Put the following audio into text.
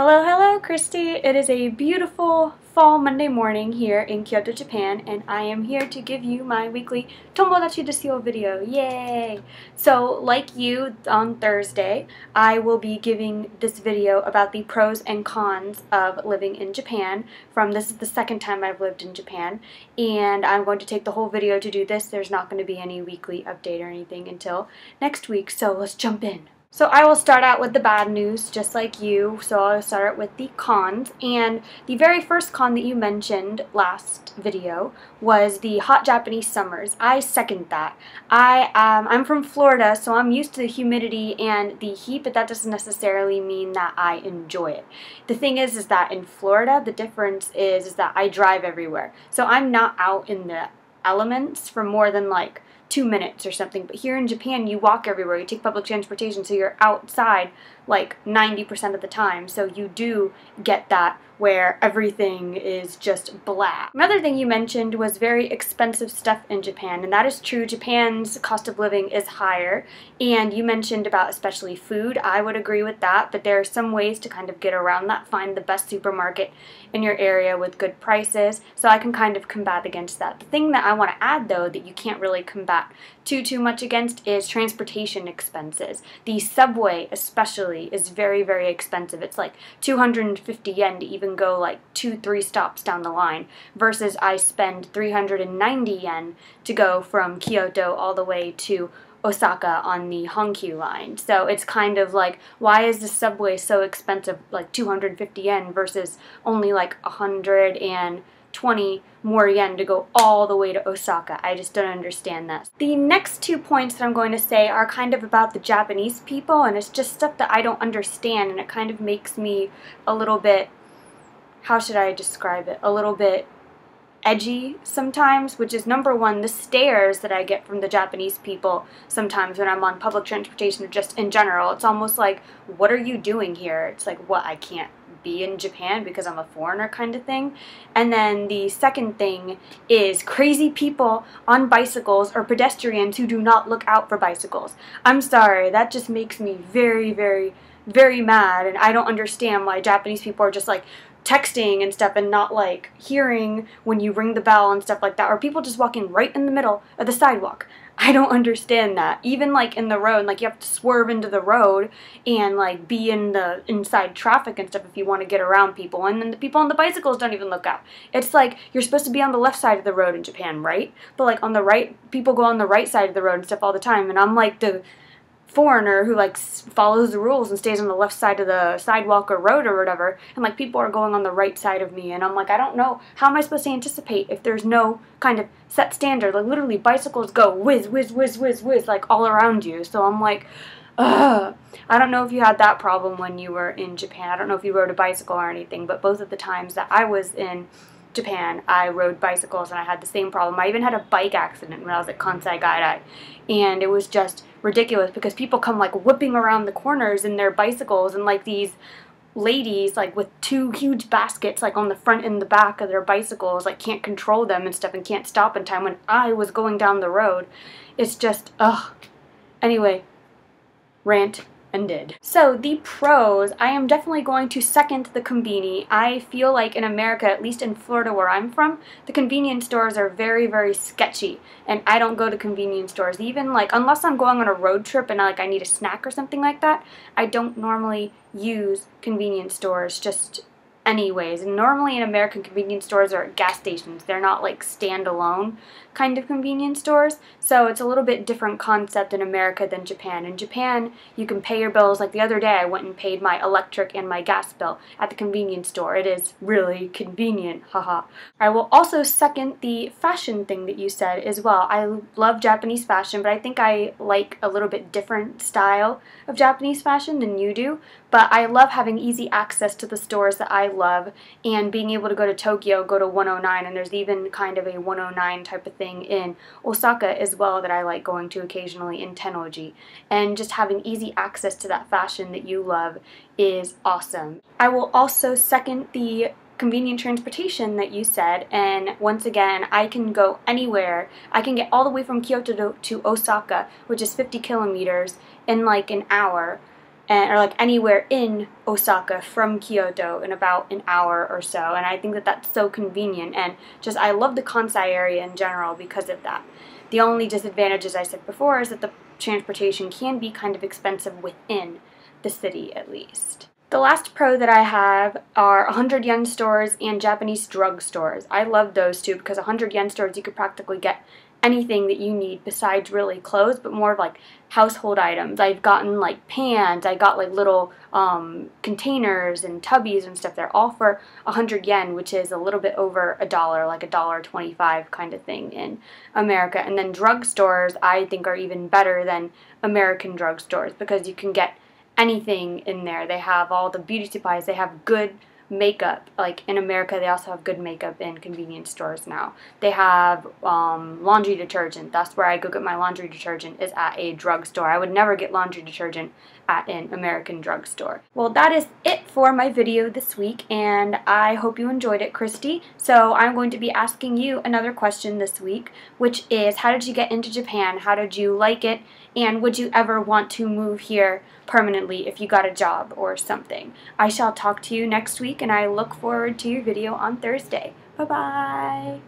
Hello, hello, Christy. It is a beautiful fall Monday morning here in Kyoto, Japan, and I am here to give you my weekly tomodachidesuyo video. Yay! So, like you on Thursday, I will be giving this video about the pros and cons of living in Japan. This is the second time I've lived in Japan, and I'm going to take the whole video to do this. There's not going to be any weekly update or anything until next week, so let's jump in. So I will start out with the bad news, just like you. So I'll start out with the cons. And the very first con that you mentioned last video was the hot Japanese summers. I second that. I'm from Florida, so I'm used to the humidity and the heat, but that doesn't necessarily mean that I enjoy it. The thing is that in Florida, the difference is that I drive everywhere. So I'm not out in the elements for more than like 2 minutes or something, but here in Japan you walk everywhere, you take public transportation, so you're outside like 90% of the time, so you do get that where everything is just black. Another thing you mentioned was very expensive stuff in Japan, and that is true. Japan's cost of living is higher, and you mentioned about especially food. I would agree with that, but there are some ways to kind of get around that. Find the best supermarket in your area with good prices, so I can kind of combat against that. The thing that I want to add, though, that you can't really combat too much against is transportation expenses. The subway especially is very, very expensive. It's like 250 yen to even go like 2-3 stops down the line, versus I spend 390 yen to go from Kyoto all the way to Osaka on the Hankyu line. So it's kind of like, why is the subway so expensive, like 250 yen versus only like 120 more yen to go all the way to Osaka? I just don't understand that. The next 2 points that I'm going to say are kind of about the Japanese people, and it's just stuff that I don't understand, and it kind of makes me a little bit, how should I describe it, a little bit edgy sometimes, which is number one, the stares that I get from the Japanese people sometimes when I'm on public transportation or just in general. It's almost like, what are you doing here? It's like, what, I can't be in Japan because I'm a foreigner kind of thing. And then the second thing is crazy people on bicycles or pedestrians who do not look out for bicycles. I'm sorry, that just makes me very, very, very mad, and I don't understand why Japanese people are just like texting and stuff and not like hearing when you ring the bell and stuff like that, or people just walking right in the middle of the sidewalk. I don't understand that. Even like in the road, like you have to swerve into the road and like be in the inside traffic and stuff if you want to get around people, and then the people on the bicycles don't even look out. It's like you're supposed to be on the left side of the road in Japan, right? But like on the right, people go on the right side of the road and stuff all the time, and I'm like the foreigner who like follows the rules and stays on the left side of the sidewalk or road or whatever, and like people are going on the right side of me, and I'm like, I don't know, how am I supposed to anticipate if there's no kind of set standard? Like literally bicycles go whiz, whiz, whiz, whiz, whiz, like all around you. So I'm like, ugh. I don't know if you had that problem when you were in Japan. I don't know if you rode a bicycle or anything, but both of the times that I was in Japan, I rode bicycles and I had the same problem. I even had a bike accident when I was at Kansai Gaidai, and it was just ridiculous because people come like whipping around the corners in their bicycles, and like these ladies like with 2 huge baskets like on the front and the back of their bicycles like can't control them and stuff and can't stop in time when I was going down the road. It's just, ugh. Anyway, rant ended. So the pros, I am definitely going to second the conveni. I feel like in America, at least in Florida where I'm from, the convenience stores are very, very sketchy, and I don't go to convenience stores. Even like, unless I'm going on a road trip and I need a snack or something like that, I don't normally use convenience stores just anyways. And normally in American convenience stores are at gas stations. They're not like standalone kind of convenience stores. So it's a little bit different concept in America than Japan. In Japan, you can pay your bills. Like the other day, I went and paid my electric and my gas bill at the convenience store. It is really convenient, haha. I will also second the fashion thing that you said as well. I love Japanese fashion, but I think I like a little bit different style of Japanese fashion than you do. But I love having easy access to the stores that I love, and being able to go to Tokyo, go to 109, and there's even kind of a 109 type of thing in Osaka as well that I like going to occasionally in Tennoji. And just having easy access to that fashion that you love is awesome. I will also second the convenient transportation that you said, and once again, I can go anywhere. I can get all the way from Kyoto to Osaka, which is 50 kilometers, in like an hour. and or like anywhere in Osaka from Kyoto in about an hour or so, and I think that that's so convenient, and just I love the Kansai area in general because of that. The only disadvantage, as I said before, is that the transportation can be kind of expensive within the city at least. The last pro that I have are 100 yen stores and Japanese drug stores. I love those two because 100 yen stores you could practically get anything that you need besides really clothes, but more of like household items. I've gotten like pans, I got like little containers and tubbies and stuff. They're all for 100 yen, which is a little bit over $1, like $1.25 kind of thing in America. And then drugstores I think are even better than American drugstores because you can get anything in there. They have all the beauty supplies, they have good makeup. Like in America they also have good makeup in convenience stores now. They have laundry detergent. That's where I go get my laundry detergent, is at a drugstore. I would never get laundry detergent at an American drugstore. Well, that is it for my video this week, and I hope you enjoyed it, Christy. So I'm going to be asking you another question this week, which is, how did you get into Japan? How did you like it? And would you ever want to move here permanently if you got a job or something? I shall talk to you next week, and I look forward to your video on Thursday. Bye-bye!